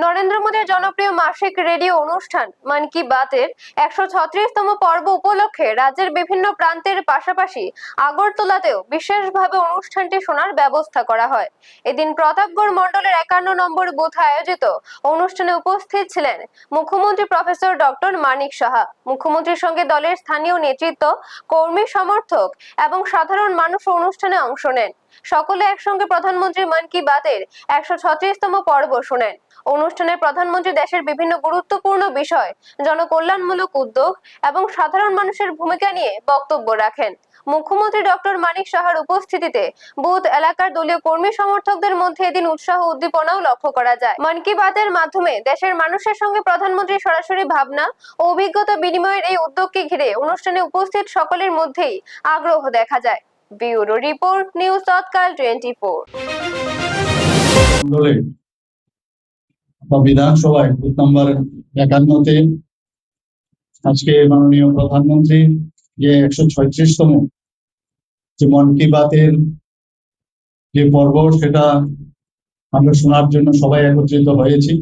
নরেন্দ্র মোদীর জনপ্রিয় মাসিক রেডিও অনুষ্ঠান মন কি বাতের 136তম পর্ব উপলক্ষে রাজ্যের বিভিন্ন প্রান্তের পাশাপাশি আগরতলাতেও বিশেষভাবে অনুষ্ঠানটি শোনার ব্যবস্থা করা হয়। এদিন প্রতাপগড় মণ্ডলের 51 নম্বর বুথে আয়োজিত অনুষ্ঠানে উপস্থিত ছিলেন মুখ্যমন্ত্রী প্রফেসর ডক্টর মানিক সাহা। মুখ্যমন্ত্রীর সঙ্গে দলের স্থানীয় নেতৃত্ব, কর্মী সমর্থক এবং সাধারণ মানুষ অনুষ্ঠানে অংশ নেন। সকলে একসঙ্গে প্রধানমন্ত্রীর মন কি বাতের 136তম পর্ব শোনেন। অনুষ্ঠানে প্রধানমন্ত্রী দেশের বিভিন্ন গুরুত্বপূর্ণ বিষয়, জনকল্যাণমূলক উদ্যোগ এবং সাধারণ মানুষের ভূমিকা নিয়ে বক্তব্য রাখেন। মুখ্যমন্ত্রী ডক্টর মানিক সাহার উপস্থিতিতে বুথ এলাকার দলীয় কর্মী সমর্থকদের মধ্যে এদিন উৎসাহ উদ্দীপনাও লক্ষ্য করা যায়। মন কি বাতের মাধ্যমে দেশের মানুষের সঙ্গে প্রধানমন্ত্রী সরাসরি ভাবনা ও অভিজ্ঞতা বিনিময়ের এই উদ্যোগকে ঘিরে অনুষ্ঠানে উপস্থিত সকলের মধ্যেই আগ্রহ দেখা যায়। ব্যুরো রিপোর্ট, নিউজ তৎকাল 24। বিধানসভায় বুথ নম্বর 51-তে আজকে মাননীয় প্রধানমন্ত্রী যে 136তম যে মন কি বাতের যে পর্ব সেটা আমরা শোনার জন্য সবাই একত্রিত হয়েছি।